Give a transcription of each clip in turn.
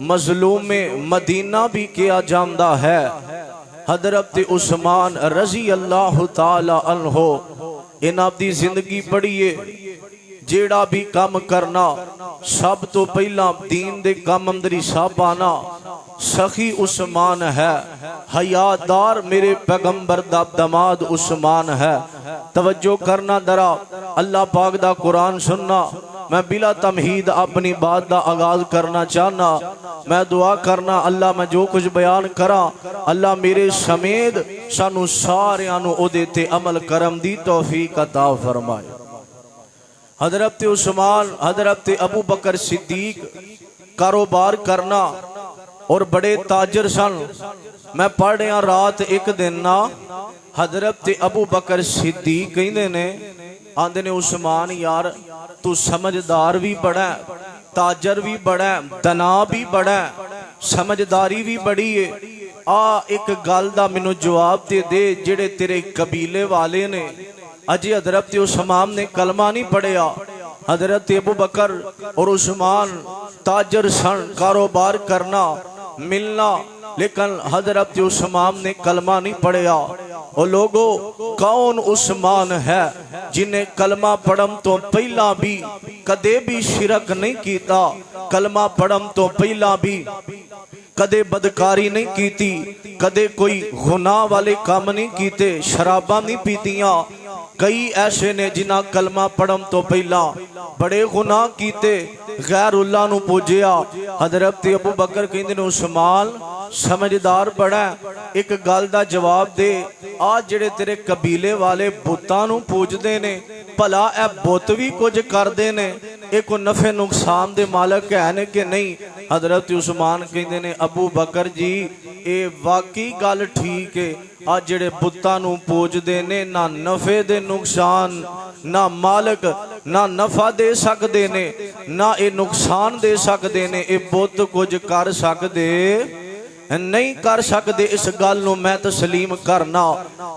मजलूम मदीना भी किया जाता है। हजरत उस्मान रजी अल्लाह ताला अन्हो इन्हां दी जिंदगी पढ़िए, जेड़ा भी काम करना सब तो पहला दीन दे काम अंदर हिसाब आना सखी उस्मान है। हयादार मेरे पैगंबर दा दमाद उस्मान है। तवज्जो करना दरा, अल्लाह पाक दा कुरान सुनना। मैं बिला तमहीद अपनी बात दा आगाज करना चाहना। मैं दुआ करना अल्लाह मैं जो कुछ बयान करा अल्लाह मेरे समेत सानू सारियां नू ओदे ते अमल करम दी तौफीक अता फरमाए। हजरत उस्मान हजरत अबू बकर सिद्दीक कारोबार करना और बड़े ताजर सन। मैं पढ़ रहा रात एक दिन ना हजरत अबू बकर सिद्दीक कहंदे ने आंदे ने उस्मान यार तू समझदार भी बड़ा है, ताजर भी बड़ा है, दना भी बड़ा है, समझदारी भी बड़ी है। आ एक गल दा मैनू जवाब दे जेड़े तेरे कबीले वाले ने अजे हजरत उस्मान ने कलमा नहीं पढ़िया। हजरत अबू बकर और उस्मान ताजर सन, कारोबार करना मिलना, लेकिन हजरत उस्मान ने कलमा नहीं पढ़िया। और लोगो कौन उस्मान है जिन्हें कलमा पढ़म तो पहला भी कदे भी शिरक नहीं कीता, कलमा पढ़म तो पहला भी कदे बदकारी नहीं कीती, कदे कोई गुनाह वाले काम नहीं कीते, शराबा नहीं पीतियां। कई ऐसे ने जिन्हां कलमा पढ़म तो पहला बड़े गुनाह कीते, गैरुल्लाह नू पूजिया। हजरत अबू बकर कहंदे ने उस्मान समझदार बड़ा, एक गल दा जवाब दे, आ जेड़े तेरे कबीले वाले बुतां नू पूजदे ने भला ए बुत भी कुछ करदे ने, एक नफे नुकसान दे मालक है ने कि नहीं? हजरत उस्मान कहंदे ने अबू बकर जी ए वाकई गल ठीक है, आ जेड़े बुतां नू पूजदे ने ना नफे दे नुकसान, ना मालक ना नफा दे सकदे ने, ना ए नुकसान दे सकदे ने, ए बुत कुछ कर सकदे नहीं कर सकते। इस गल नू मैं तस्लीम करना,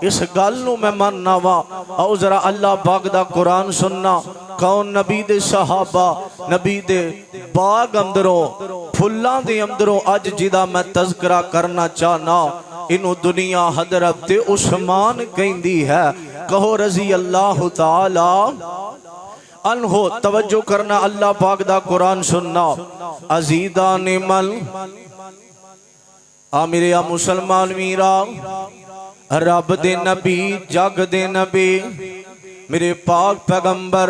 इस गल नू मैं मानना वा। आओ जरा अल्लाह पाक दा कुरान सुनना। कौन नबी दे सहाबा नबी दे बाग अंदरों फुल्लां दे अंदरों अज जिदा मैं तज़किरा करना चाहना, इनू दुनिया हजरत उस्मान कहंदी है। कहो रजी अल्लाह ताला अन्हो। तवज्जो करना, अल्लाह पाक दा कुरान सुनना। अजीदा ने मल आ मेरे आ मुसलमान वीरा, रब दे नबी जग दे नबी मेरे पाक पैगंबर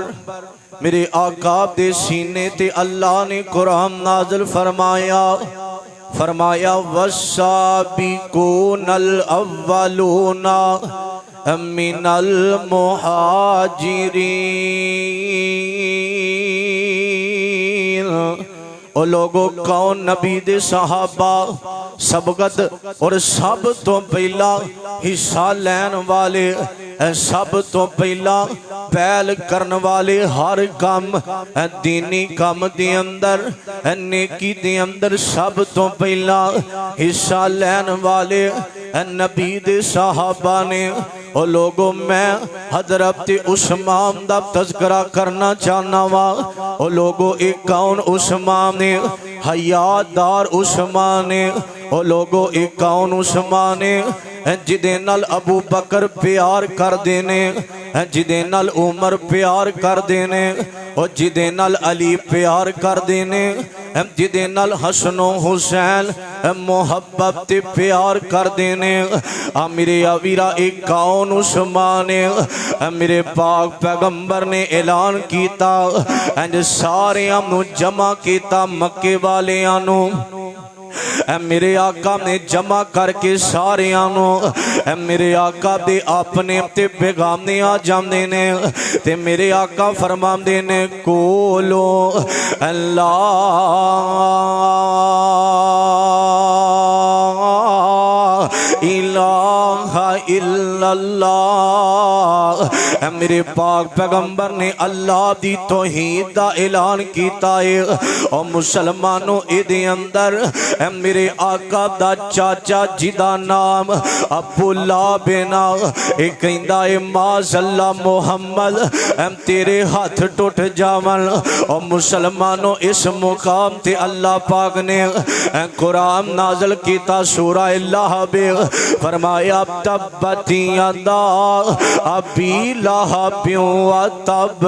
मेरे आका दे सीने ते अल्लाह ने कुरान नाज़िल फरमाया। फरमाया वस्साबिकूनल अव्वलूना मिनल मुहाजिरीन। ओ लोगो कौन नबी दे सहाबा सबकत और सब तो पहला हिस्सा लैन वाले, सब तो पहला पहल करन वाले, हर काम दीनी काम दे अंदर नेकी दे अंदर सब तो पहला हिस्सा लैन वाले नबी दे सहाबा ने। ओ लोगों मैं हजरत उस्मान दा तज़किरा करना चाहना वा। ओ लोगों एक कौन उस्मान ने? हयादार उस्मान ने। ओ लोगों एक कौन उस्मान ने जिदे नाल अबू बकर प्यार कर देने, जिदे नाल उमर प्यार कर देने, और जिदे नाल अली प्यार कर देने, जिदे नाल हसनो हुसैन मोहब्बत ते प्यार कर देने। आ मेरे अवीरा एक कौन उस्मान ने? मेरे पाक पैगंबर ने ऐलान किया, इंज सारियां नू जमा किया मक्के वालियां नू। मेरे आका ने जमा करके सारियां नू मेरे आका दे अपने ते बेगाने आ जांदे ने ते मेरे आका फरमांदे ने कोलो अल्लाह इलाहा इल्लल्लाह मेरे पाक पैगंबर ने अल्लाह दी तौहीद दा ऐलान कीता है। ओ मुसलमानों इहदे अंदर मेरे आका दा चाचा जिदा नाम अब्दुल्ला बिना ए कहंदा है माशअल्लाह मुहम्मद तेरे हाथ टुट जावन। ओ मुसलमानों इस मुकाम ते अल्लाह पाक ने कुरान नाज़िल कीता सूरह लहब फरमाया तब्बत यदा अबी लहब व तब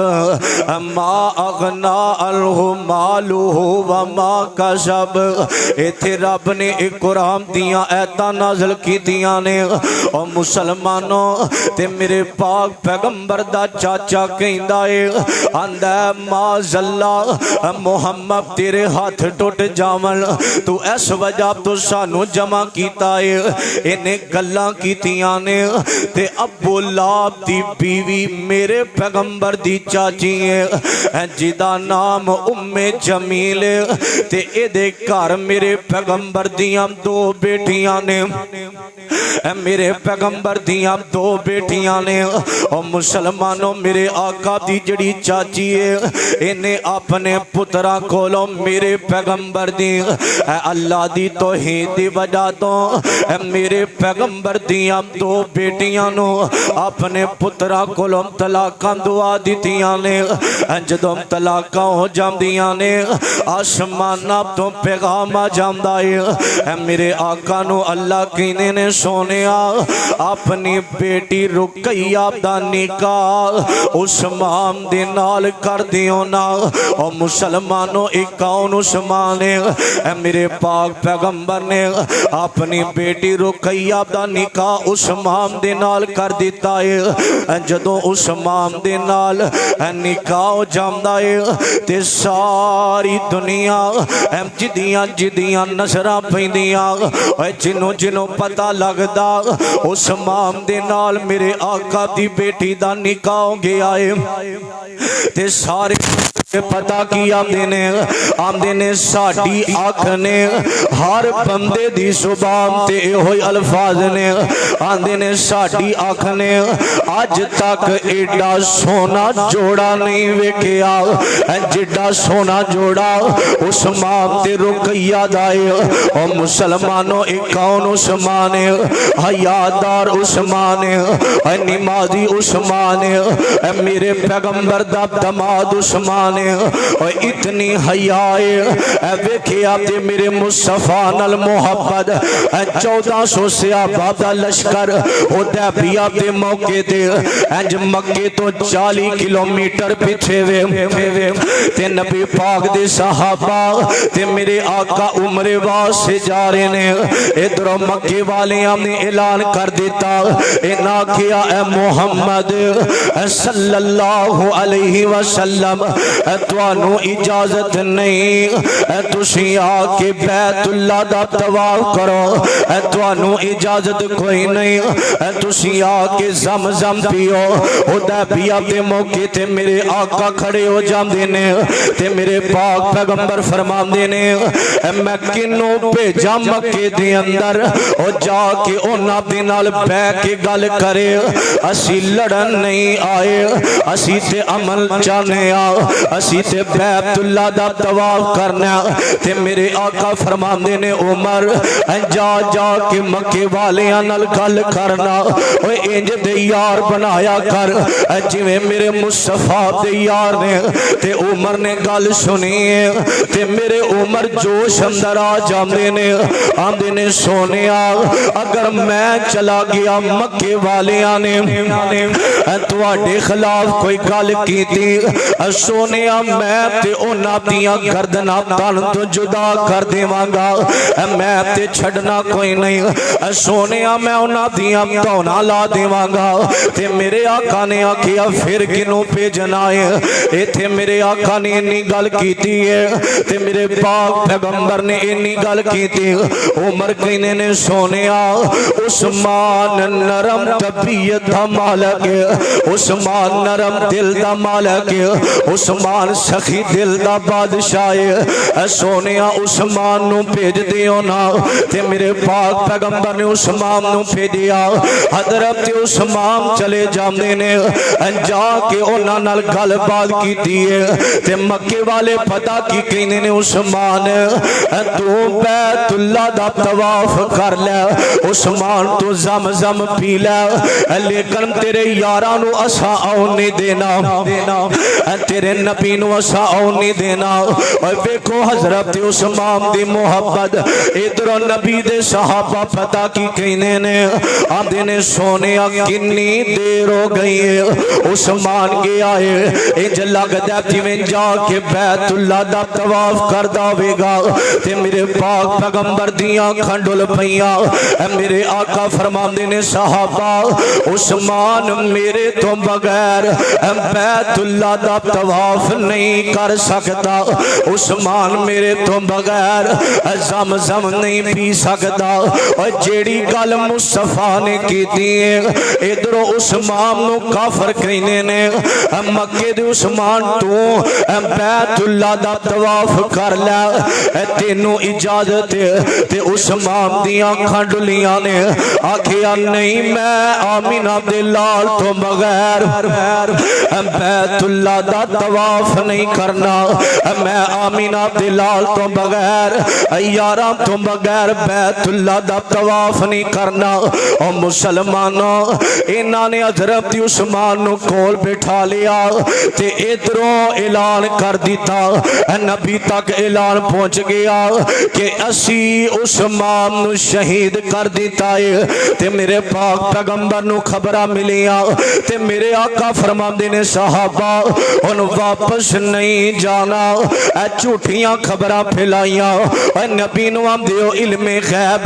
मा अगना अन्हु मालुहु व मा कसब। इत्थे रब ने एक कुरान दियां आयतां नाज़िल कीतियां ने। ओ मुसलमानों ते मेरे पाक पैगंबर दा चाचा कहंदा है आंदा माज़ल्ला मुहम्मद तेरे हाथ टुट जावन तू इस वजह तो सानू जमा कीता है। इन्हें गल्लां कीतियां ने ते अबू लाहब दी बीवी मेरे पैगंबर दी चाची है जिदा नाम उम्मे जमील ते एदे घर मेरे पैगंबर दियां दो बेटियां ने। मेरे पैगंबर दियां दो बेटियां ने। और मुसलमानों मेरे आका दी जड़ी चाची है इन्हें अपने पुत्रा कोलों मेरे पैगंबर दी अल्लाह दी तौहीद दी वजह तो मेरे पैगंबर दियां दो बेटियां नो अपने पुत्रा कोलों तलाकां दुआ दित्तियां ने। जदों तलाकां हो जांदियां ने आसमानां तो पैगाम आ जांदा है मेरे आका नु अल्लाह कहने ने सोनिया अपनी बेटी रुकैया दा निकाह उस्मान दे नाल कर दियो ना। और मुसलमानों एक कौन उस्मान है मेरे पाक पैगंबर ने अपनी बेटी रुकैया दा निकाह उस्मान दे नाल कर दिता है। जदों उस्मान दे नाल निकाह हो जांदा है ते सारी दुनिया जिदियां जिदियां नजरां पैंदियां जिन्हों जिन्हों पता लगदा उस्मान दे नाल मेरे आका दी बेटी दा निकाह हो गया है ते सारे पता की आंदे ने साडी अख ने हर बंदे दी जुबान ते इहो अल्फाज ने आंदे ने साडी अख ने अज तक एडा सोना जोड़ा नहीं वेखिया जिड्डा सोना जोड़ा उस्मान ते रुकैया दा है। और मुसलमानों एक कौन उस्मान है हयादार उस्मान है नमाजी उस्मान है मेरे पैगंबर दा दमाद उस्मान और इतनी हयाए वेखिया ते मेरे मुस्तफा नाल मोहब्बत 1400 सहाबा दा लश्कर हुदैबिया दे मौके ते इंज मक्के तो 40 किलोमीटर पीछे वे ते नबी पाक दे सहाबा ते मेरे आका उम्रे वास्ते जा रहे ने। इधरों मक्के वालियां ने ऐलान कर दिता इन्हां आखिया ए मुहम्मद सल्लल्लाहु अलैहि वसल्लम तुहानू इजाजत नहीं तुसी आके बैतुल्ला दा तवाफ करो तुहानू इजाजत कोई नहीं तुसी आके ज़मज़म पियो। हुदैबिया दे मौके ते मेरे आका खड़े हो जांदे ने ते मेरे पाक पैगंबर फरमांदे ने मैं किन्नू भेजा मक्के दे अंदर ओ जाके उन्हां दे नाल बैठ के गल करे असी लड़न नहीं आए असी ते अमल चाहने आ असी ते बैतुल्ला दा तवाफ करना। ते मेरे आका फरमांदे ने उमर जा जा के मक्के वालियां नाल गल करना ओए इंज दे यार बनाया कर जिवें मेरे मुस्तफा दे यार ने। ते उमर ने गल सुनी ते मेरे उमर जोश अंदर आ जांदे ने आंदे ने सोनिया अगर मैं चला गया मक्के वालियां ने तुहाडे खिलाफ कोई गल कीती सोनिया मैं ते उन्हां दियां गर्दनां तन तो जुदा कर देवांगा मैं ते छड़ना कोई नहीं सोनिया मैं उन्हां दियां धौना ला देवांगा। ते मेरे आका ने आखिया फिर किनू भेजना है इत्थे मेरे आका ने इन्नी गल कीती है ते मेरे पाक पैगंबर ने इन्नी गल कीती। उमर कहने ने सोनिया उस्मान नरम तबीयत दा मालिक उस्मान नरम दिल दा मालिक उस्मान उस्मान सखी दिल दा बादशाह है। सोनिया उस्मान नू भेज दियो ना ते मेरे पाक पैगंबर ने उस्मान नू भेजिया। हजरत उस्मान चले जाते ने जाके उन्हां नाल गलबात कीती है ते मक्के वाले पता की कहंदे ने उस्मान तू बैतुल्ला दा तवाफ कर ले, उस्मान तू ज़म-ज़म पी ले, लेकिन तेरे यारां नू असा आउण नहीं देना, तेरे नबी नू असा आउण नहीं देना। और देखो हजरत उस्मान दी मोहब्बत, इधरों नबी दे सहाबा पता की कहने ने आंदे ने सोनिया किन्नी देर हो गई है उस्मान गया है। इंज लगदा जिवें जाके बैतुल्ला दा तवाफ करदा होवेगा ते मेरे पाक पैगंबर दियां खंडुल पईयां। मेरे आका फरमांदे ने सहाबा उस्मान मेरे तो बगैर बैतुल्ला दा तवाफ नहीं कर सकता, उस्मान मेरे तो बगैर ज़म-ज़म नहीं पी सकता। और जेड़ी गल मुस्तफा ने कीती है इधरों उस्मान नू काफर कहने ने मक्के दे उस्मान तू बैतुल्ला दा तवाफ कर ले तेनू इजाजत ते उस्मान दियां खंडुलियां ने आखिया नहीं मैं आमीना दे लाल तो बगैर बैतुल्ला दा तवाफ नहीं करना, मैं आमीना दे लाल तो बगैर यारां तो बगैर बैतुल्ला दा तवाफ नहीं करना। और मुसलमानों इन्हां ने हजरत उस्मान नू कोल बिठा लिया ते इधरों ऐलान कर दिता, नबी तक ऐलान पहुंच गया कि असी उस्मान नू शहीद कर दिता है। ते मेरे पाक पैगंबर नू खबरां मिलियां ते मेरे आका फरमांदे ने सहाबा हुण वापस नहीं जाना, झूठियां खबरां फैलाइयां और नबी नू आंदे हो इल्मे गैब,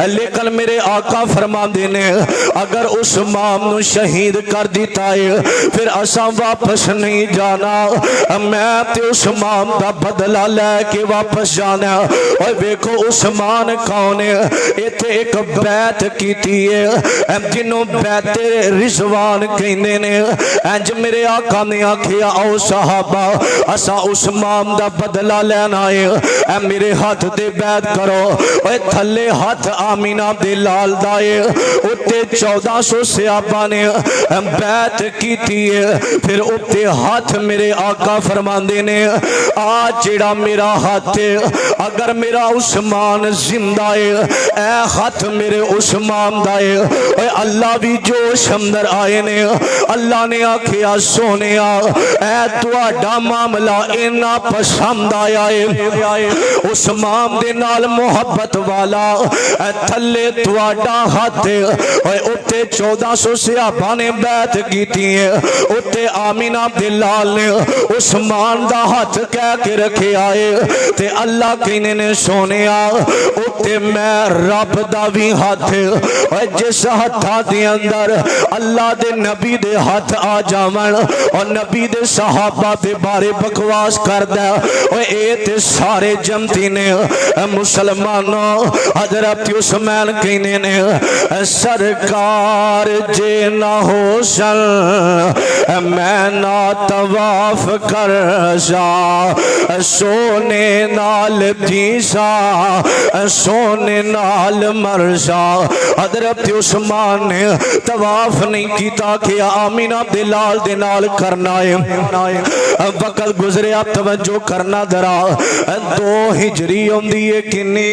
लेकिन मेरे आका फरमांदे ने अगर उस्मान नू शहीद कर दिता है फिर असा वापस नहीं जाना, मैं ते उस्मान दा बदला लेके वापस जाना। और देखो उस्मान कौन है, इत्थे एक बैत कीती है जिन्हों बैते रिजवान कहंदे ने। इंज मेरे आका ने आखिया आओ सहाबा असा उस्मान दा बदला लेना है, मेरे हाथ ते बैत करो। ओए थले हाथ आमीना दे लाल दा है, उत्ते 1400 सहाबा ने बैत कीती है। फिर उत्ते हाथ मेरे आका फरमांदे ने आ जेड़ा मेरा हाथ है अगर मेरा उस्मान जिंदा है ए हाथ मेरे उस्मान दा है। ओए अल्लाह भी जोश अंदर आए ने, अल्लाह ने आखिया सोनिया ए तुहाडा मामला इन्ना पसंद आया है उस्मान दे नाल मोहब्बत वाला थले तुहाडा हाथ ओए उत्ते 1400 सहाबा ने बैत कीती है, उत्ते आमीना दे लाल ने उस्मान दा हाथ कह के रखे आए ते अल्लाह कहने ने सोनिया उत्ते मैं रब दा भी हाथ ओए जिस हत्था दे अंदर अल्लाह दे नबी दे हाथ आ जावन और नबी दे सहाबा दे बारे बकवास करदा ओए ए ते सारे जमती ने मुसलमानों हजरत उस्मान कहने ने सरकार जे ना हो मैं ना तवाफ कर सा सोने नाल जीसा सोने नाल मरसा। हजरत उस्मान ने तवाफ नहीं किया कि आमीना दे लाल दे नाल करना है। वक्त गुजरिया तवज्जो करना दरा 2 हिजरी आउंदी है किन्नी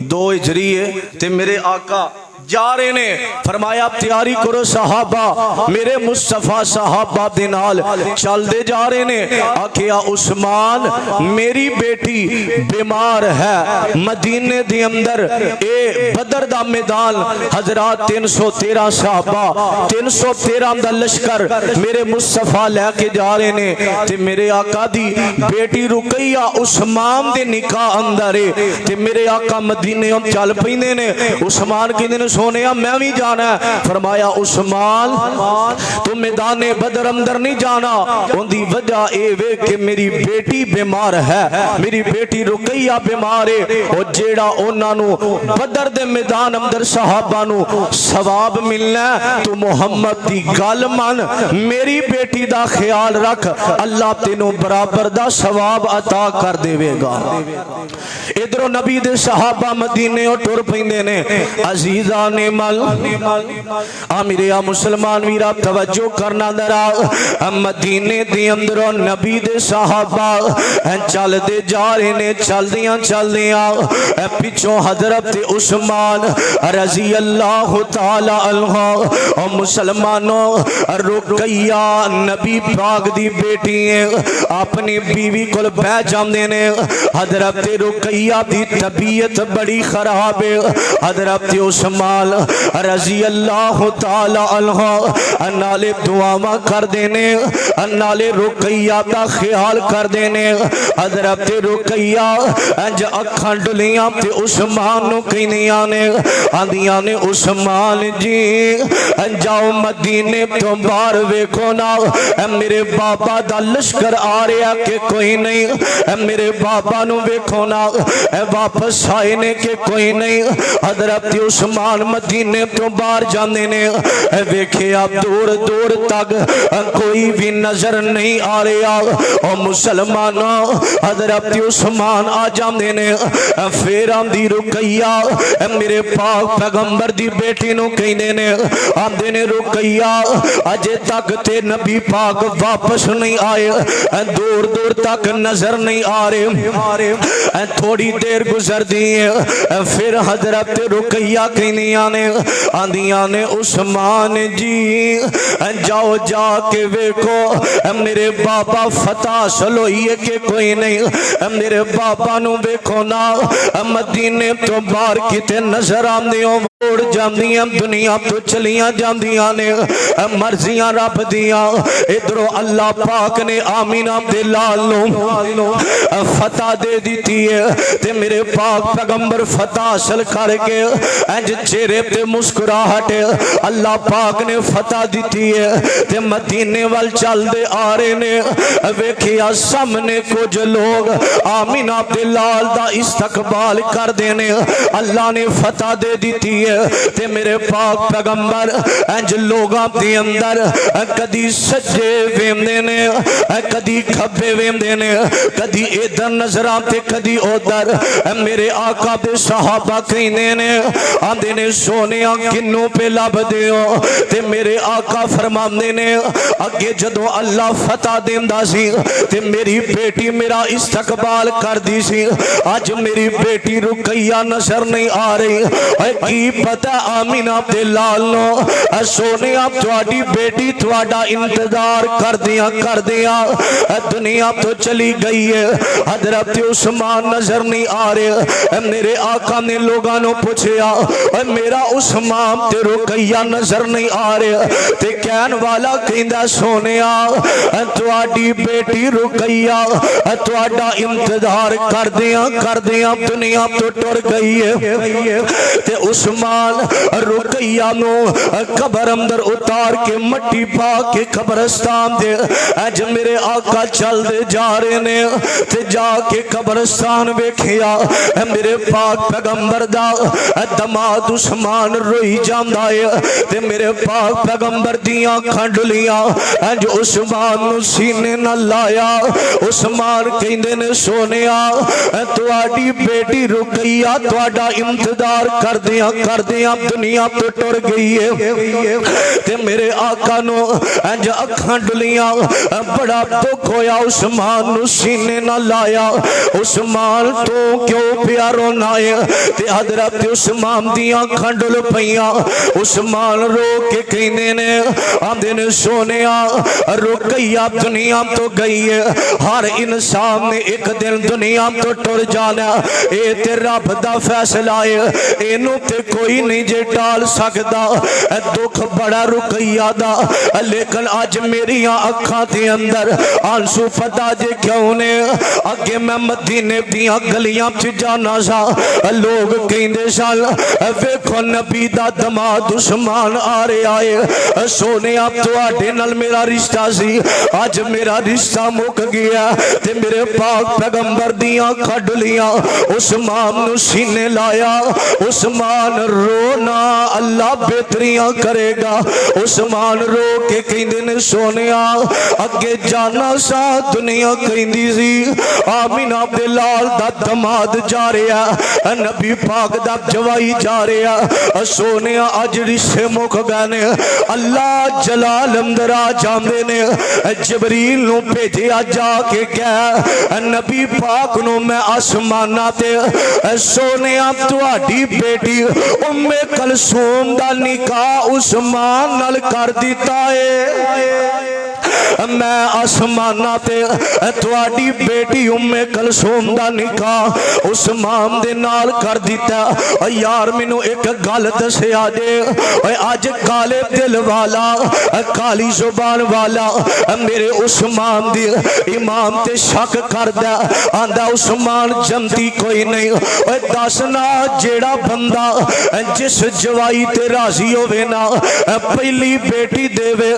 2 हिजरी है ते मेरे आका जा रहे ने फरमाया तैयारी करो सहाबा, मेरे मुस्तफा सहाबा दे नाल चलते जा रहे ने। आखिया उस्मान मेरी बेटी बीमार है मदीने दे अंदर ए बदर दा मैदान हजरात 313 सहाबा 313 दा लश्कर मेरे मुस्तफा लेके जा रहे ने ते मेरे आका दी बेटी रुकैया उस्मान दे निकाह अंदर है ते मेरे आका मदीने चल पैंदे ने। उस्मान कहंदे ने सोने मैं भी जाना है। फरमाया उस्मान तू मैदाने बदर अंदर नहीं जाना, उनकी वजह ये वे कि मेरी बेटी बीमार है, मेरी बेटी रुकैया बीमार है। और जेड़ा उन्होंने बदर दे मैदान अंदर सहाबा नू सवाब मिलना, तू मुहम्मद की गल मन, मेरी बेटी दा ख्याल रख, अल्लाह तेनों बराबर दा सवाब अता कर देवेगा। इधरों नबी दे सहाबा मदीने टुर पैंदे ने। अजीजा ने मल मेरे मुसलमान वीरा तवज्जो करना दरा, मदीने दे अंदरों नबी दे सहाबा चलते जा रहे ने। चलदियां चलदियां पिछों हजरत उस्मान रजी अल्लाह तआला अन्हु और मुसलमानों रुकैया नबी पाक दी बेटी है, अपनी बीवी कोल बैठ जांदे ने। हजरत रुकैया दी तबीयत बड़ी खराब है। हजरत उस्मान रजी अल्लाह तआला अन्हु नाले दुआवां कर देने, नाले रुकैया दा ख्याल कर देने। हजरत रुकैया अंज अखां डुलियां ते उस्मान नू कहनियां ने, आंदियां ने उस्मान जी जाओ मदीने तो बाहर वेखो ना, मेरे बाबा दा लश्कर आ रहा कि कोई नहीं, मेरे बाबा नू वेखो ना वापस आए ने कि कोई नहीं। हजरत उस्मान मदीने तो बाहर जाने ने, वेखिया दूर दूर तक कोई भी नजर नहीं आ रहा। और मुसलमानों हजरत उस्मान आ जाते ने। फिर आंदी रुकैया मेरे पाक पैगंबर दी बेटी नू कहने ने, आंदे ने रुकैया अजे तक ते नबी पाक वापस नहीं आए, दूर दूर तक नजर नहीं आ रहे। थोड़ी देर गुजरती है, फिर हजरत रुकैया कहनियां ने, आंदियां ने उस्मान जी जाओ जाके वेखो मेरे बाबा फतह हासिल होई है कि कोई नहीं, मेरे बाबा नू वेखो ना मदीने तो बाहर किते नजर आंदे हो, उड़ जांदियां दुनिया तो चलियां जांदियां ने मर्जियां रब दियां। इधरों अल्लाह पाक ने आमीना दे लाल नू फतह दे दी है, ते मेरे पाक पैगंबर फतह हासिल करके इंज चेहरे पे मुस्कुराहट अल्लाह पाक ने फतह दी है, ते मदीने वाल चलते आ रहे ने। वेखिया सामने कुछ लोग आमीना दे लाल दा इस्तकबाल कर देने, अल्लाह ने फतह दे दी है। ते मेरे पाक पैगंबर इंज लोगां दे अंदर कदी सज्जे वेंदे ने, कदी खब्बे वेंदे ने, कदी इधर नजरां ते कदी उधर। मेरे आका दे सहाबा कहंदे ने, आंदे ने सोनिया किन्नू पे लभदे हो, ते मेरे आका फरमांदे ने अगे जदों अल्लाह फतह देंदा सी ते मेरी बेटी मेरा इस्तकबाल करदी सी, अज मेरी बेटी रुकैया नजर नहीं आ रही। की पता आमीना दे लाल नो सोने थोड़ी बेटी थोड़ा इंतजार कर दिया दुनिया तो चली गई है। हजरत उस्मान नजर नहीं आ रहे। मेरे आका ने लोगों ने पूछया मेरा उस्मान ते रुकैया नजर नहीं आ रहे, ते कहन वाला कहंदा सोनिया थोड़ी बेटी रुकैया थोड़ा इंतजार कर दिया दुनिया तो टुर गई है। ते उस्मान रुकैया नो कबर अंदर उतार के मट्टी पा के कब्रिस्तान दे अज मेरे आका चलते जा रहे ने, ते जाके कब्रिस्तान वेखिया मेरे पाक पैगंबर दा दमाद उस्मान रोई जांदा है, ते मेरे पाक पैगंबर दियां अखां डुलियां अज उस्मान नु सीने न लाया। उस्मान कहंदे ने सोनिया तुहाडी बेटी रुकैया तुहाडा इंतजार कर दिया दुनिया तो टुर गई है। ते मेरे आका नो इंज अखां डुलियां बड़ा दुख होया, उस्मान नु सीने न लाया। उस्मान तो क्यों प्यार रोना है, ते हजरत उस्मान दियां अखां डुल पईयां। उस्मान रो के कहंदे ने आंदे ने सोनिया रुकैया दुनिया तो गई है, हर इंसान ने एक दिन दुनिया तो टुर जाना, ए ते रब दा फैसला है, एनू ते कोई कोई नहीं जे टाल सकदा दुख बड़ा रुकैया दा लेकिन अज मेरिया अखां दे अंदर आंसू पता जे क्यों ने अगे मैं मदीने दियां गलियां च जाना सा लोग कहंदे सन वेखो नबी दा दमाद उस्मान आ रहा है सोने तुहाडे नाल मेरा रिश्ता सी अज मेरा रिश्ता मुक गया ते मेरे पाक पैगंबर दियां खडलियां उस्मान नु सीने लाया उस्मान रोना अल्लाह बेहतरियां करेगा उस्मान रो के कहंदे ने सोनिया अगे जाना सा दुनिया कहंदी सी आमीना दे लाल दा दमाद जा रहा नबी पाक दा जवाई जा रहा सोनिया अज रिश्ते मुक गए ने अल्लाह जलाल अंदर आ जांदे ने जबरील नु भेजिया जाके कह नबी पाक नु मैं आसमाना ते सोनिया तुहाडी बेटी उम्मे कलसूम दा निकाह उस्मान नाल कर दिता है मैं आसमाना ते तुहाडी बेटी उम्मे कलसूम दा निकाह उस्मान दे नाल कर दिता यार मैनू एक गल दसिया जे अज काले दिल वाला काली जुबान वाला मेरे उस्मान दी इमाम ते शक करदा आंदा उस्मान जमती कोई नहीं दसना जेड़ा बंदा जिस जवाई ते राजी होवे ना पहली बेटी देवे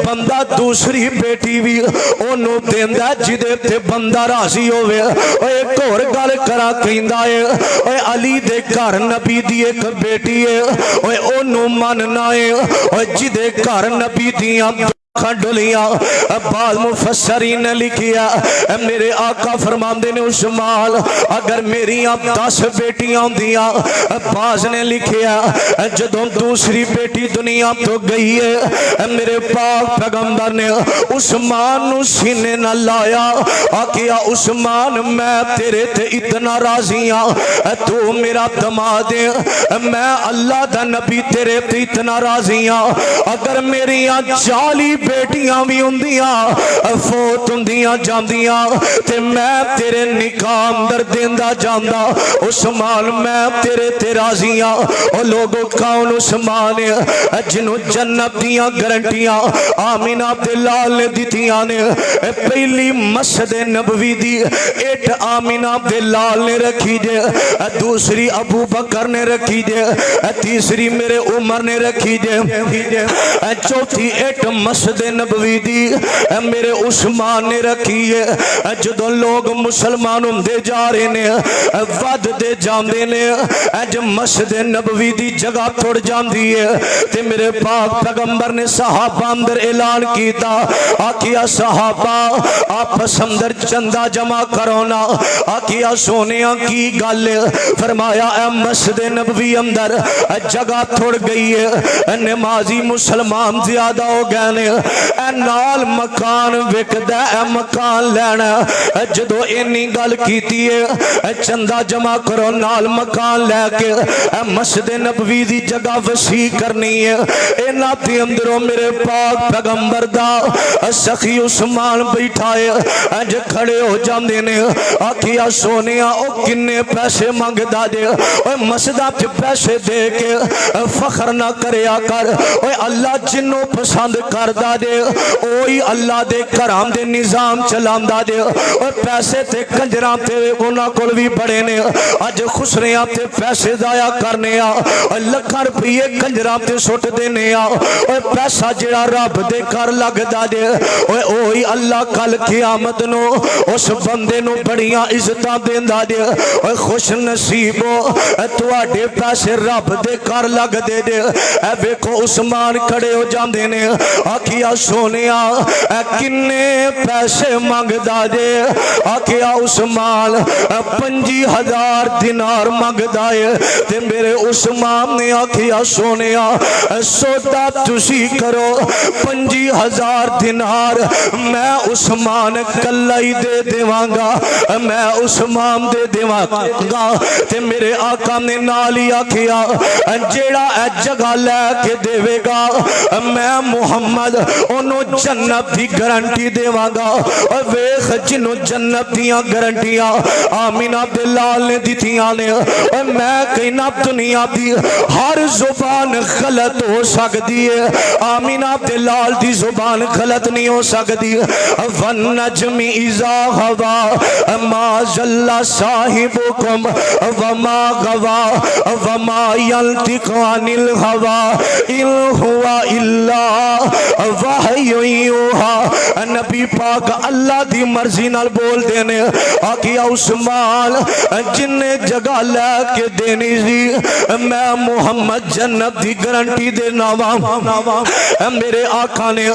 बंदा दूसरी बेटी भी ओनू देंदा जिदे ते बंदा राजी होवे एक होर गल करा कहंदा है अली दे घर नबी दी एक बेटी है ओनू मनना है जिदे घर नबी दियां खंडलियां बाद मुफस्सरीन ने लिखिया मेरे आका फरमांदे ने उस्मान अगर मेरियां 10 बेटियां होंदियां बाज ने लिखिया जदों दूसरी बेटी दुनिया तो गई है मेरे पाक पैगंबर ने उस्मान नु सीने न लाया आखिया उस्मान मैं तेरे ते इतना राजी हां तू मेरा दमाद है मैं अल्लाह दा नबी तेरे ते इतना राजी हां अगर मेरियां 40 बेटियां भी होंदियां फौत होंदियां जांदियां ते मैं तेरे निकाह अंदर देंदा जांदा उस्मान मैं तेरे ते राजी हां ओ लोगो कौन उस्मान है जिन्हों जन्नत दियां गारंटियां आमीना दे लाल ने दितियां ने पहली मस्जिद नबवी दी इट आमीना दे लाल ने रखी जे दूसरी अबू बकर ने रखी जे तीसरी मेरे उमर ने रखी जे चौथी इट मस्जिद नबवी दी मेरे उस्मान ने रखी है जदों लोग मुसलमान होंदे जा रहे ने वधदे जांदे ने अज मस्जिद नबवी दी जगह थोड़ जांदी है ते मेरे पाक पैगंबर ने सहाबा अंदर ऐलान कीता आखिया सहाबा आपस अंदर चंदा जमा करो ना आखिया सोनिया की गल फरमाया ए मस्जिद नबवी अंदर जगह थोड़ गई है नमाजी मुसलमान ज्यादा हो गए ने नाल मकान विकदा मकान लेना जदों इन्नी गल कीती है चंदा जमा करो नाल मकान लैके मस्जिद नबवी दी जगह वसी करनी है इन्हां दे अंदरों मेरे पाक पैगंबर दा सखी उस्मान बैठा है अज खड़े हो जांदे ने आखिया सोनिया ओ किन्ने पैसे मंगदा जे ओए मस्जिदां च पैसे दे के फखर ना करया कर ओए अल्लाह जिन्नों पसंद करदा जे ओही अल्लाह दे घरां दे निजाम चलांदा जे और पैसे ते कंजरां ते उन्हां कोल भी बड़े ने अज खुसरियां ते पैसे जाया करने आ और लाखां रुपये कंजरां ते सुट देने आ और पैसा जिहड़ा रब दे घर लगदा जे ओए ओही अल्लाह कल क़यामत नु उस बंदे नु बड़ियां इज्जतां देंदा जे ओए खुश नसीब हो तुहाडे पैसे रब दे घर लगदे जे ए वेखो उस्मान खड़े हो जांदे ने आखिया सोनिया किन्ने पैसे मंगदा जे आखिया उस्मान 50,000 दिनार मंगदा है ते मेरे उस्मान ने आखिया सोनिया सौदा तुसी करो 50,000 दिनार मैं उस्मान कल्ला ही दे देवांगा मैं उस्मान दे देवांगा ते मेरे आका ने नाल ही आखिया जेड़ा ए जगह लैके देवेगा मैं मुहम्मद ओनू जन्नत दी गारंटी देवांगा। और वेख जिन्हों जन्नत दियां गारंटियां आमीना दे लाल ने दितियां ने, और मैं कहना दुनिया दी हर जुबान गलत हो सकती है, आमीना दे लाल दी जुबान गलत नहीं हो सकती। वन नजमी इज़ा हवा मा जल्ला साहिबुकुम वमा गवा वमा यल्तिकु अनिल हवा इन हुआ इल्ला वहयु यूहा। नबी पाक अल्लाह दी मर्जी नाल बोल देने आखिया उस्मान जिन्ने जगह लैके देनी सी मैं मुहम्मद जन्नत दी गारंटी देना वा। मेरे आका ने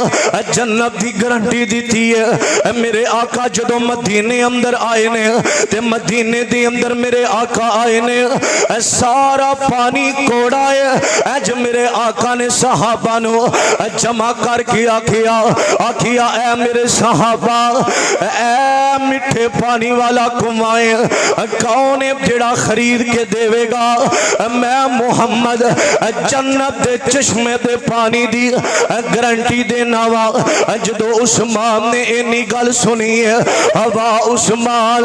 जन्नत दी गारंटी दी है। मेरे आका जदों मदीने अंदर आए ने ते मदीने दे अंदर मेरे आका आए ने सारा पानी कोड़ा है। अज मेरे आका ने सहाबा नो जमा करके आखिया आखिया ऐ मेरे सहाबा ऐ मिठे पानी वाला कुआं कौन है जेड़ा खरीद के देवेगा। मैं मुहम्मद जन्नत दे चश्मे ते पानी दी गारंटी देना वा। जदों उस्मान ने इन्नी गल सुनी है हवा उस्मान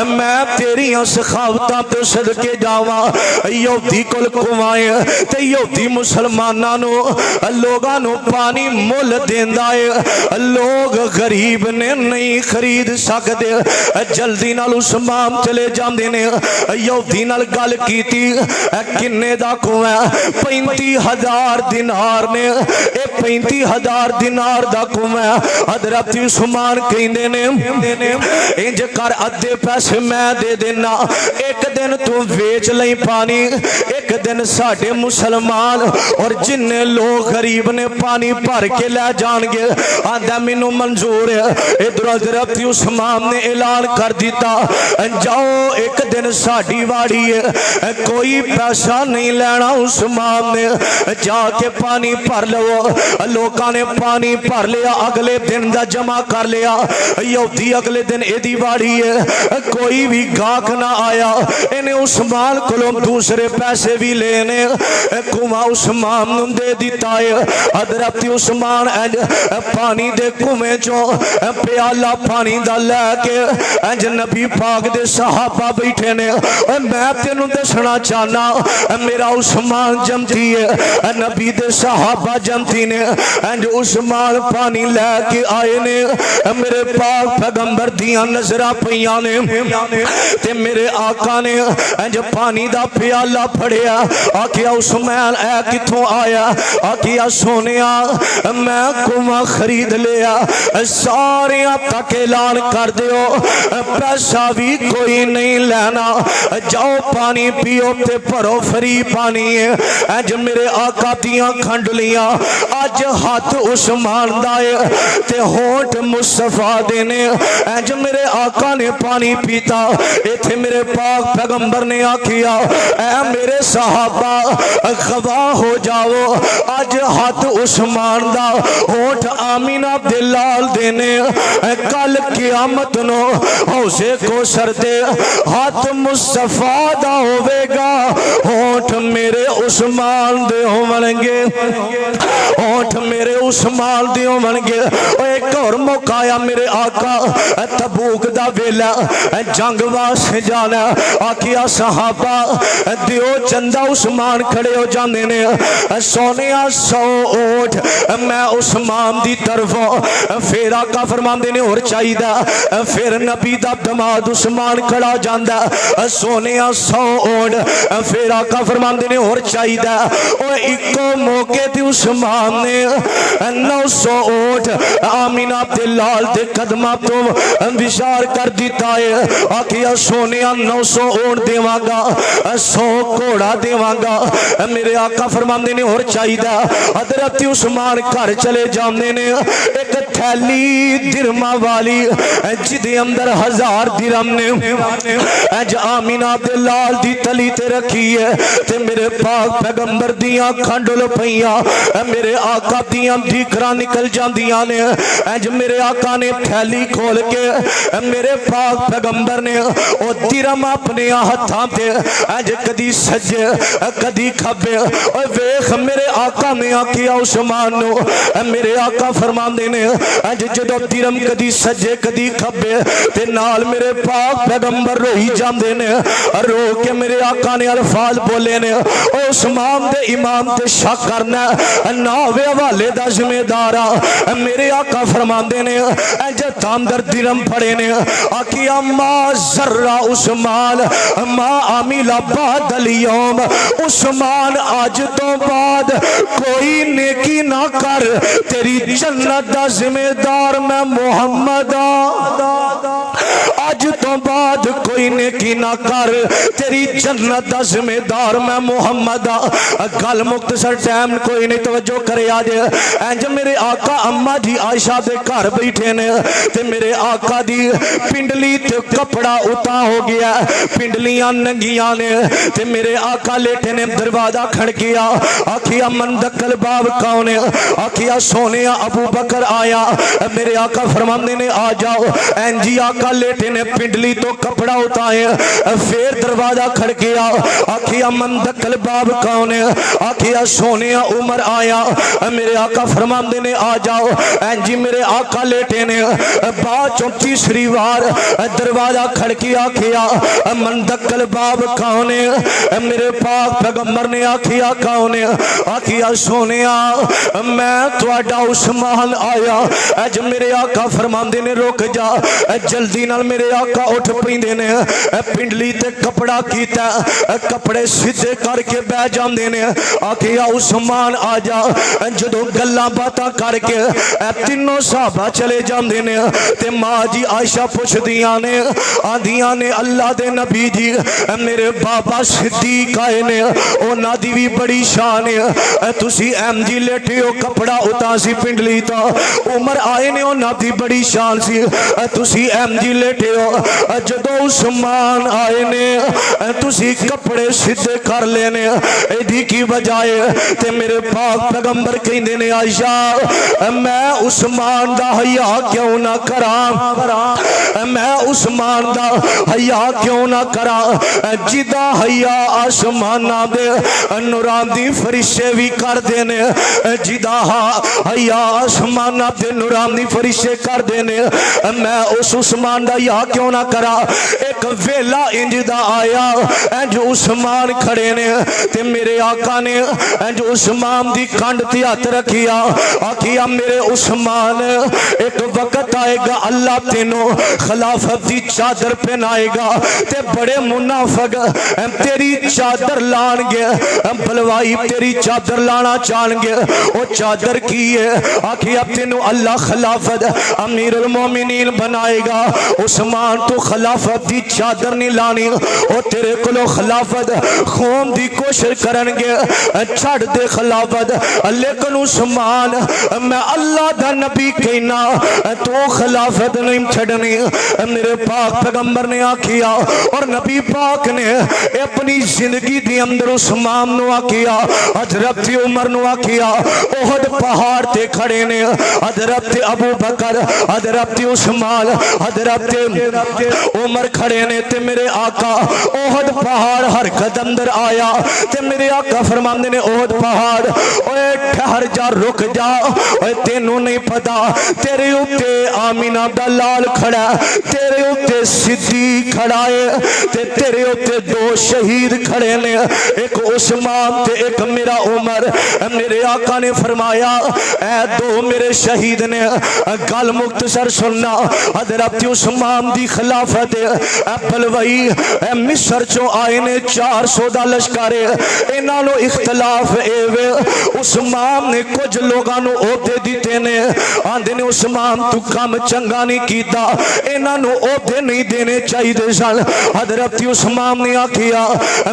मैं तेरिया सखावतां तो सदके जावा। यहूदी कोल कुआं ते यहूदी मुसलमानां नो लोगां नो पानी मुल देंदा है, लोग गरीब ने नहीं खरीद सकते। जल्दी नाल उस्मान चले जांदे ने यहूदी नाल गल कीती किन्ने दा कुआं 35,000 दिनार ने। ए 35,000 दिनार दा कुआं हजरत उस्मान कहंदे ने इंज कर अद्धे पैसे मैं दे देना, एक दिन तू बेच लई पानी, एक दिन साडे मुसलमान और जिन्ने लोग गरीब ने पानी भर के ले जाएंगे। आंदा मैनू मंजूर है। इधर हजरत उस्मान ने ऐलान कर दिता जाओ एक दिन साडी वाड़ी है कोई पैसा नहीं लेना। उस्मान ने जाके पानी भर लो। लोगों ने पानी भर लिया, अगले दिन का जमा कर लिया। यहूदी अगले दिन एदी वाड़ी है कोई भी गाहक ना आया। इन्हें उस्मान को दूसरे पैसे भी लेने कुआं उस्मान दे दिता है। हजरत उस्मान पानी दे कुएं चो प्याला पानी दा लैके इंज नबी पाक दे सहाबा बैठे ने। मैं तेनू दसना चाहना मेरा उस्मान जमती है नबी दे सहाबा जमती ने। इंज उस्मान पानी लैके आए ने मेरे पाक पैगंबर दियां नजरां पईयां ने ते मेरे आका ने इंज पानी दा प्याला फड़िया आखिया उस्मान ऐ किथों आया। आखिया सोनिया मैं कुआं खरीद लिया। सारे तक ऐलान कर दियो पैसा भी कोई नहीं लेना, जाओ पानी पियो ते भरो फ्री पानी है। अज मेरे आका दियां खंडलियां अज हाथ उस्मान दा है ते होठ मुस्तफा दे ने। अज मेरे आका ने पानी पीता। इथे मेरे पाक पैगंबर ने आखिया ऐ मेरे सहाबा गवाह हो जाओ अज हाथ उस्मान दा होठ आमीना दे लाल देने। कल क़यामत नो हौसे को सरदे हाथ मुस्तफा दा होवेगा, होठ मेरे उस्मान दे होवणगे, होठ मेरे उस्मान दे होवणगे। एक और मौका आया मेरे आका तबूक दा वेला जंग वास्ते जाना। आखिया सहाबा दियो चंदा। उस्मान खड़े हो जाते ने सोने 100 ऊंट मैं उस्मान दी तरफों फेरा का फरमाते ने और चाहिए। फिर नबी दा दमाद उस्मान खड़ा जाता सोने 100 ऊंट फेरा का फरमाते ने और चाहिए। और इको मौके ते उस्मान ने 900 ऊंट आमीना दे लाल दे कदमां तो विचार कर दिता है। आखिया सोने 900 ऊंट देवांगा, 100 घोड़ा देवांगा। मेरे आका फरमाते ने और चाहिए। हजरत उस्मान घर चले जाते ने एक थैली दिरमा वाली जिदे अंदर 1000 दिरहम ने अज आमीना दे लाल दी तली ते रखी है। ते मेरे पाक पाक पैगंबर दियां खंडुल पईयां मेरे आका दियां धीकरां निकल जांदियां ने इंज मेरे आका ने थैली खोल के मेरे पाक पैगंबर ने ओ दिरम अपने हत्थां ते इंज कदी सज्जे कदी खब्बे ओ वेख मेरे आका ने आखिया उस्मान नु मेरे आका फरमांदे ने इंज जदों दिरम कदी सज्जे कदी खब्बे ते नाल मेरे पाक पैगंबर रोई जांदे ने रो के मेरे आका ने अल्फाज बोले ने ओ उस्मान दे इमाम ते शक करना ना वे हवाले दा जिम्मेदार आ मेरे आका फरमांदे ने इंज तांदर दिरम फड़े ने आखिया मा जर्रा उस्मान मा आमिला बादल यौम उस्मान आज तो बाद कोई नेकी ना कर तेरी जन्नत दा जिम्मेदार मैं मोहम्मद आज तो बाद कोई नेकी ना कर तेरी जन्नत दा जिम्मेदार मैं मोहम्मद गल मुख्तसर टाइम कोई नहीं तवज्जो करे आज इंज मेरे आका अम्मा जी आयशा दे घर बैठे ने ते मेरे आका दी पिंडली ते कपड़ा उता हो गया पिंडलियां नंगियां ने ते मेरे आका लेटे ने दरवाजा खड़किया आखिया मंदकल बाब कौन है आखिया सोने अबू बकर आया मेरे आका फरमांदे ने आ जाओ इंजी आका लेटे ने पिंडली तो कपड़ा उतारे फिर दरवाजा खड़किया आखिया मंदकल बाब कौन है आखिया सोने उमर आया मेरे आका फरमांदे ने आ जाओ इंजी मेरे आका लेटे ने बाद तीसरी बार दरवाजा खड़किया आखिया मंदकल बाब कौन है मेरे पाक पैगंबर ने आखिया कौन है आखिया सोने मैं तुहाडा उस्मान आया अज मेरे आका फरमांदे ने रुक जा जल्दी नाल मेरे आका उठ पैंदे ने पिंडली ते कपड़ा कीता कपड़े सीधे करके बह जांदे ने आखिया उस्मान आ जा जदों गल्लां बातां करके तीनों साहबा चले जांदे ने ते मां जी आयशा पुछदियां ने आंदियां ने अल्लाह दे नबी जी मेरे बाबा सिद्दीक आए ने उन्हां दी भी बड़ी शान है तुसी एम जी लेटे हो कपड़ा उतासी पिंडली तो उमर आए ने उन्हां दी बड़ी शान सी तुसी एम जी लेटे हो जदों उस्मान आए ने तुसी कपड़े सीधे कर लेने एदी की वजह है ते मेरे पाक पैगंबर कहंदे ने आयशा मैं उस्मान दा हया क्यों ना करा मैं उस्मान दा हया क्यों ना करा जिदा हया आसमाना दे नूरान दी फरिश्ते भी कर देने जिदा हया आसमाना दे नूरान दी फरिश्ते कर देने मैं उस उस्मान दा हया क्यों ना करा एक वेला इंज दा आया इंज उस्मान खड़े ने ते मेरे आका ने इंज उस्मान दी कंड ते हथ रखिया आखिया मेरे उस्मान एक वक्त आएगा अल्लाह तेनों खिलाफत दी चादर पहनाएगा ते बड़े मुनाफिक तेरी चादर लाणगे बलवाई तेरी चादर लाना चाहणगे ओ चादर की है आखिया तेनों अल्लाह खिलाफत अमीरुल मोमिनीन बनाएगा उस्मान तो खिलाफत दी चादर नहीं लानी ओ तेरे कोलो खिलाफत खोम दी कोशिश करनगे छड़ दे खिलाफत लेकिन उस्मान मैं अल्लाह दा नबी कहना तो खिलाफत नहीं छड़नी मेरे पाक पैगंबर ने आखिया और नबी पाक ने अपनी जिंदगी दी अंदर उस्मान नु आखिया हजरत उमर नु आखिया ओहद पहाड़ ते खड़े ने हजरत अबू बकर हजरत उस्मान हजरत उमर खड़े ने ते मेरे आका ओहद पहाड़ हरकत अंदर आया ते मेरे आका फरमांदे ने ओहद पहाड़ ओए ठहर जा रुक जा ओए तेनू नहीं पता तेरे उत्ते आमीना दा लाल खड़ा तेरे उत्ते सिद्दीक खड़ा है ते तेरे उत्ते दो शहीद खड़े ने एक उस्मान ते एक मेरा उमर मेरे आका ने फरमाया ऐ दो मेरे शहीद ने गल मुख्तसर सुनना हजरत उस्मान दी खिलाफत बलवई मिस्र चो आए ने 400 दा लश्कर इन्हां नु इख्तलाफ एवे उस्मान ने कुछ लोगां नु ओहदे दिते ने आंदे ने उस्मान तू काम चंगा नहीं कीता इन्हां नु ओहदे नहीं देने चाहिए सन हजरत उस्मान ने आखिया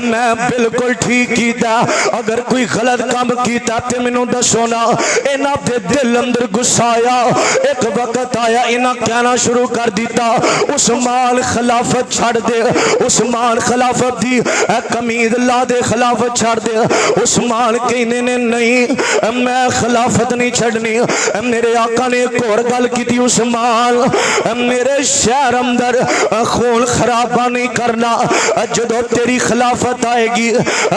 मैं बिल्कुल ठीक कीता अगर कोई गलत काम कीता ते मैनू दसो ना इन्हां दे दिल अंदर गुस्सा आया एक वक्त आया इन्हां कहना शुरू कर दिता उस्मान खिलाफत छड़ दे, उस्मान खिलाफत दी कमीज ला दे, खिलाफत छड़ दे। उस्मान कहने ने नहीं मैं खिलाफत नहीं छड़नी। मेरे आका ने एक और गल की, उस्मान मेरे शहर अंदर खून खराबा नहीं करना, जो तेरी खिलाफत आएगी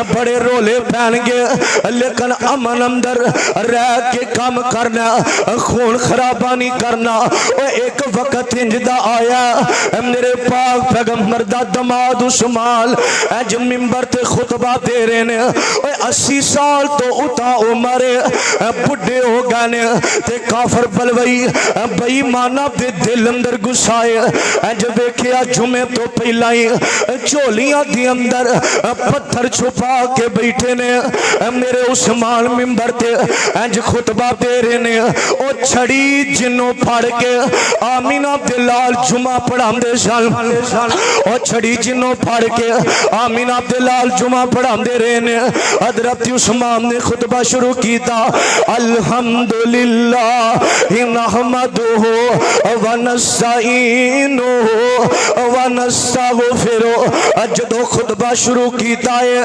बड़े रोले पैनगे, लेकिन अमन अंदर रह के काम करना, खून खराबा नहीं करना। एक वक्त इंजदा आया मेरे पाक पैगंबर दा दमाद उस्मान अज मिंबर ते खुतबा दे रहे ने। 80 साल तो उता उमर बुढ़े हो गए ने ते काफर बलवई बेईमाना दे दिल अंदर गुस्साए। अज वेखिया जुमे तो पहला ही झोलियां दे अंदर पत्थर छुपा के बैठे ने। मेरे उस्मान मिंबर ते अज खुतबा दे रहे ने। ओ छड़ी जिन्नों फड़ के आमीना दे लाल जुमा पढ़ांदे सन, ओ छड़ी जिन्नों फड़ के आमीना दे लाल जुमा पढ़ांदे रहे ने। हजरत उस्मान ने खुतबा शुरू किया, अल्हम्दुलिल्लाह नहमदुहु व नस्तईनुहु व नस्तगफिरुहु। जदों खुतबा शुरू किया है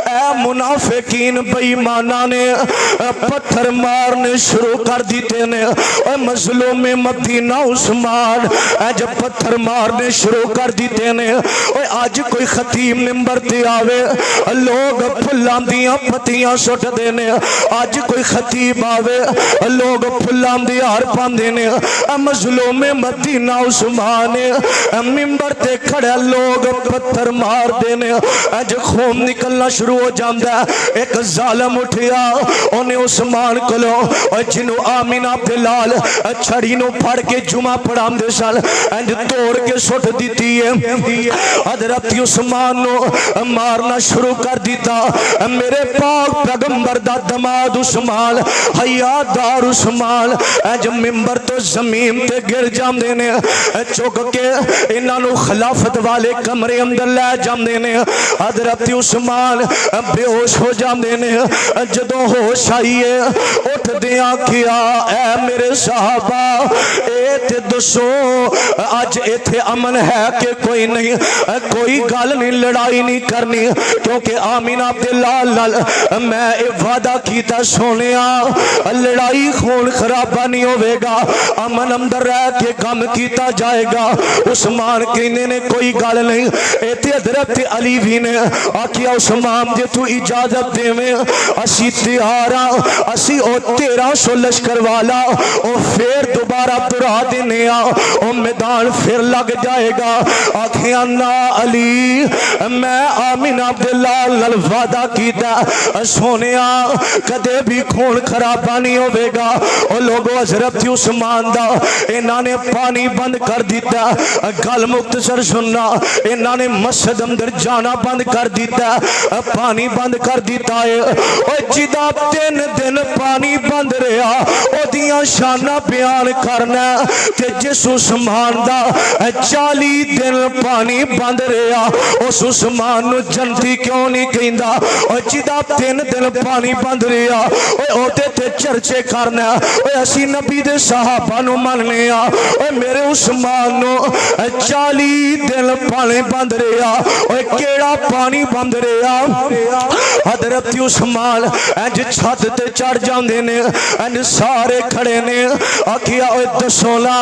ए मुनाफिकीन बेईमाना ने पत्थर मारने शुरू कर दिते ने। और मजलूम मदीना उस्मान जब पत्थर मारने शुरू कर दिते ने। और आज कोई खतीब मिंबर ते आवे लोग फुल्लां दियां पत्तियां सुटदे ने। आज कोई खतीब आवे लोग फुल्लां दे हार पांदे ने। मजलूम मदीना उस्मान मिंबर ते खड़े लोग पत्थर मार देने। अज खून निकलना शुरू हो जाता है। एक जालम उठिया उन्हें उस्मान कोलों जिन्हों आमीना दे लाल छड़ी नूं फड़ के जुमा पढ़ांदे सन इंज तोड़ के सुट दी है। हजरत उस्मान नूं मारना शुरू कर दिता। मेरे पाक पैगंबर दा दमाद उस्मान हयादार उस्मान अज मिंबर तो जमीन ते गिर जांदे ने। चुक के इन्हां नूं खिलाफत वाले कमरे अंदर लै जांदे ने। हजरत उस्मान बेहोश हो जांदे ने। जदों होश आई है उठदे आखिया ऐ मेरे साहबा ए ते दसो अज इत्थे अमन है कि कोई नहीं, कोई गल नहीं, लड़ाई नहीं करनी, क्योंकि आमीना दे लाल लाल मैं ये वादा किया सोनिया लड़ाई खून खराबा नहीं होवेगा, अमन अंदर रह के काम किया जाएगा। उस्मान कहने ने कोई गल नहीं। इत्थे हजरत अली भी ने आखिया उस्मान जे तू इजाजत देवे असी तैयार हाँ, असी 1300 लश्कर वाला और फिर दोबारा तुरा देने आ मैदान फिर लग जाएगा। आखिया ना अली मैं आमीना दे लाल वादा किया सोनिया कदे भी खून खराबा नहीं होवेगा। और लोगों हजरत उस्मान दा इन्हां ने पानी बंद कर दिता। गल मुख्तसर सुनना, इन्हां ने मस्जिद अंदर जाना बंद कर दिता, पानी बंद कर दिता है। और जिदा 3 दिन पानी बंद रहा ओदियां शाना बयान करना ते जिस उस्मान दा 40 दिन पानी बंद रहा उस उस्मान नूं जन्नती क्यों नहीं कहंदा। और जिदा 3 दिन पानी बंद रहा ओदे ते चर्चे करना असी नबी दे सहाबा नूं मनने आ। मेरे उस्मान नूं 40 दिन पानी बंद रहा। केड़ा पानी बंद रहा। हजरत उस्मान इंज छत ते चढ़ जांदे ने, इंज सारे खड़े ने। आखिया दसो ना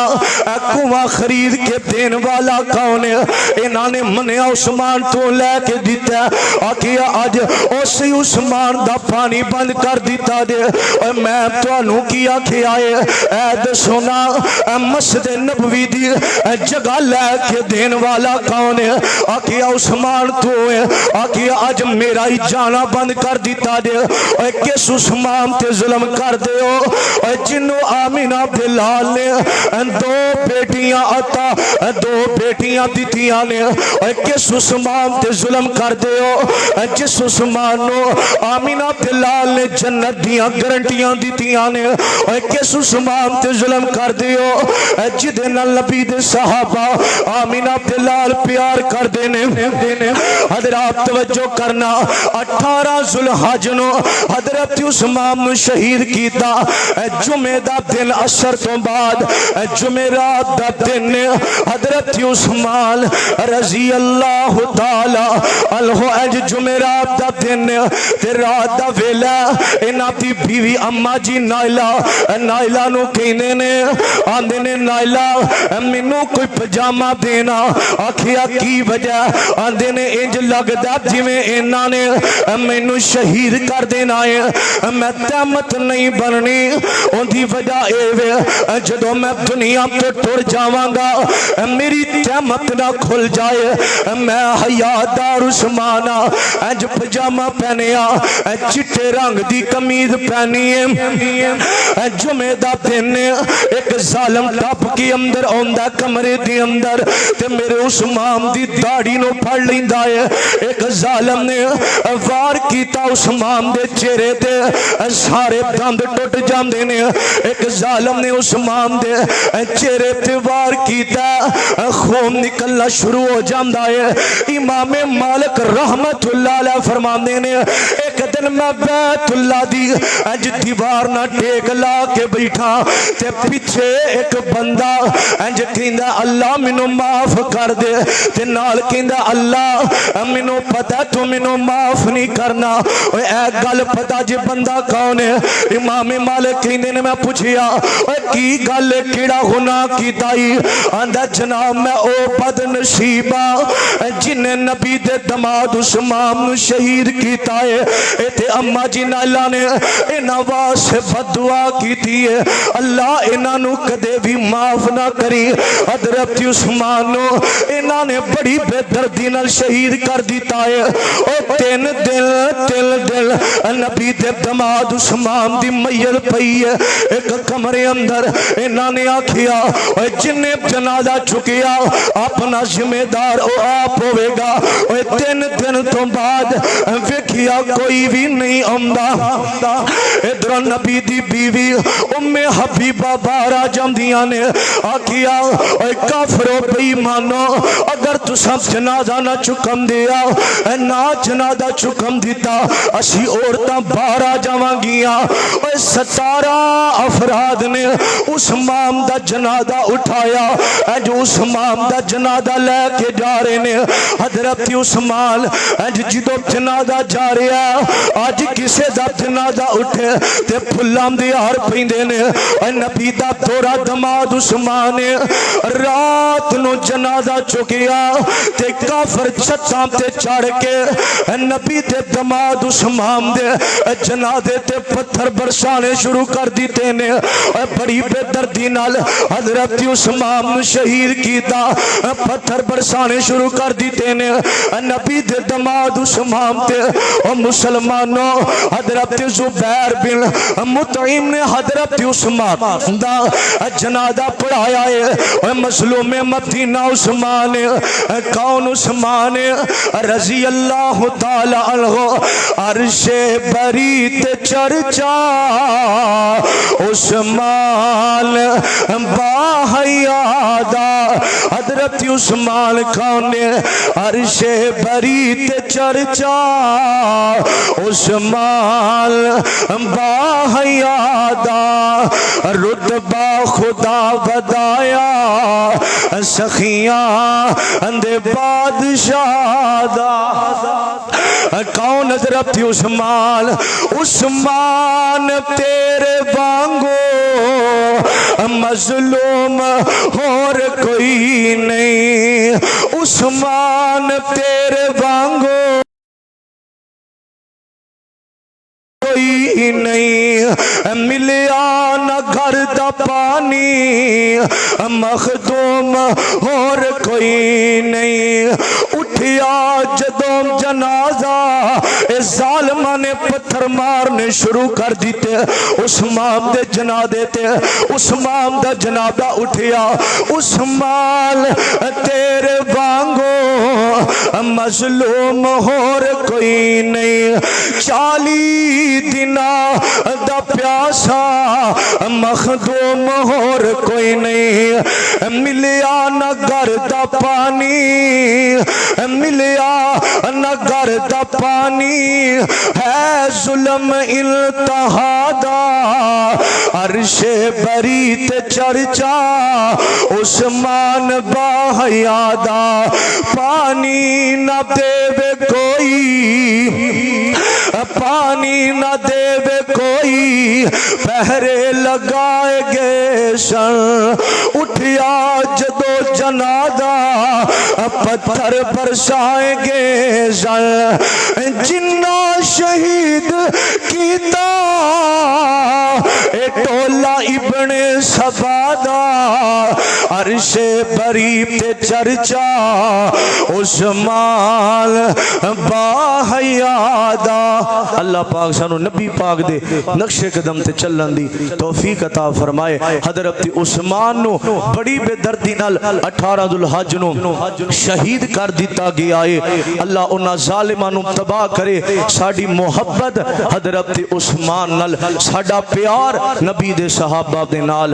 कुआं खरीद के देने वाला कौन है। इन्हां ने मनिया उस्मान तो लैके दिता। आखिया अज उस उस्मान दा पानी बंद कर दिता दे। और मैं तुहानू की आखिया है दसो ना मस्जिद नबवी दी जगह लैके देने वाला कौन है। आखिया उस्मान तो है। आखिया अज मेरा ही जाना बंद कर दिता दे। और किस उस्मान ते जुल्म कर दे हो जिन्हों आमीना दे लाल ने 2 बेटियां अता 2 बेटियां दितियां ने। और किस उस्मान ते जुल्म कर दे हो जिस उस्मान नो आमीना दे लाल ने जन्नत दियां गारंटियां दितियां ने। और किस उस्मान ते जुल्म कर दे हो जिदे नाल नबी दे सहाबा आमीना दे लाल प्यार कर देने। हजरात तवज्जो करना 18 जुल्हज नो हजरत उस्मान नु शहीद कीता। जुमे दा दिन असर तो बाद जुमेरात दा दिन हजरत उस्मान रजी अल्लाह तआला अलहु अज जुमेरात दा दिन ते रात दा वेला इन्हां दी बीवी अम्मा जी नाइला नाइला नु कहंदे ने आंदे ने नाइला मैनू कोई पजामा देना। आखिया की वजह? आंदे ने इंज लगदा जिवें इन्हां ने मैनू शहीद कर देना है, मैं तहमत नहीं बननी। उनकी वजह यह जदों मैं दुनिया तो टुर जावांगा मेरी तहमत ना खुल जाए। मैं हयादार उस्मान अज पजामा पहनिया चिट्टे रंग दी कमीज पहनी है। जुमे दा दिन एक जालम टप के अंदर आंदा कमरे दे अंदर ते मेरे उस्मान दी दाढ़ी नु फड़ लैंदा है। एक जालम ने वार कीता उस्मान दे चेहरे ते सारे दंद टुट जांदे ने। एक जालम ने उस्मान दे चेहरे ते वार कीता खून निकलना शुरू हो जाता है। इमाम मालिक रहमतुल्लाह अलैह फरमाते ने एक दिन मैं बैतुल्लाह दी अज दीवार ना टेक ला के बैठा ते पीछे एक बंदा इंज कहंदा अल्लाह मैनू माफ कर दे ते नाल कहंदा अल्लाह मैनू पता तू मैनू माफ नहीं करना। ओए ए गल पता जे बंदा कौन है? इमाम मालिक कहंदे ने मैं पूछया ओए की गल केड़ा गुनाह कीता ही? आंदा जनाब मैं ओ बदनसीबा जिन्ने नबी दे दमाद उस्मान नु शहीद कीता है। इत्थे अम्मा जी नाला ने इन्हां वास्ते बददुआ कीती है अल्लाह इन्हां नु कदे भी माफ ना करी। हजरत उस्मान नु इन्हां ने बड़ी बेदर्दी नाल शहीद कर दिता है। ओ तीन दिल नबी दे दमाद उस्मान दी मैयत पई है एक कमरे अंदर। इन्हां ने आखिया ओए जिन्ने जनाजा चुकिया अपना जिम्मेदार ओ आप होवेगा। ओए 3 दिन तो बाद वेखिया कोई भी नहीं आंदा। इधर नबी दी बीवी उम्मे हबीबा बाहर आ जांदियां ने। आखिया ओए काफरो बेईमानो अगर तुसां जनाजा ना चुकम दिया ना जनाजा चुकम दिता असी औरतां बाहर आ जावांगियां। ओए 17 अफराद ने उस्मान दा जनाजा उठाया। अज उस्मान दा जनाजा लेके जा रहे ने। हजरत उस्मान अज जो जनाजा जा रहा अज किसे दा जनाजा उठे ते फुल्लां दे हार पैंदे ने। नबी दा दोरा दमाद उस्मान रात नु जनाजा चुकिया ते काफर छत्तां ते चढ़ के नबी दे दमाद उस्मान दे जनाजे ते पत्थर बरसाने शुरू कर दिते ने। बड़ी बेदर्दी नाल हजरत उस्मान शहीद कीता पत्थर बरसाने शुरू कर दिते ने। नबी दे दमाद उस्मान ते और मुसलमानों हजरत जुबैर बिन मुतइम ने हजरत उस्मान दा जनाजा पढ़ाया है। और मसलूम मदीना उस्मान कौन उस्मान रजी अल्लाह तआला अन्हु अर्शे बरी ते चर्चा उस्मान बाहयादा। हजरत उस्मान कौन अर्शे बरी ते चर्चा उस्मान बाहयादा। रुतबा खुदा बदाया सखियां दे बादशाह दा। कौन हजरत उस्मान? उस्मान तेरे वांगो मजलूम और कोई नहीं। उस्मान तेरे वांगो कोई नहीं। मिलिया न घर दा पानी मखदूम और कोई नहीं। उठिया जदों जनाजा जालिमा ने पत्थर मारने शुरू कर दिते उस्मान दे जनाजे ते। उस्मान दा जनाजा उठिया। उस्मान तेरे वांगो मजलूम और कोई नहीं। 40 दिना दा प्यासा मखदूम और कोई नहीं। मिलिया न घर दा पानी मिलिया नगर दा पानी है जुल्म इंतहा दा अर्शे बरी ते चर्चा उस्मान बाहया दा पानी न देवे कोई पानी न देवे कोई पहरे लगाएगे सन उठिया जदो जनादा पत्थर बरसाएंगे सन जिन्ना शहीद कीता ए टोला इब्ने सबादा अर्शे बरी ते चर्चा उस्मान बाहयादा। अल्लाह पाक सानू नबी पाक दे नक्शे कदम ते चलन दी तौफीक अता फरमाए। हजरत उस्मान नु बड़ी बेदर्दी नाल 18 दुल हज नु शहीद कर दिता गया है। अल्लाह उन्हां जालिमां नु तबाह करे। साडी मोहब्बत हजरत उस्मान नाल, साडा प्यार नबी दे सहाबा दे नाल।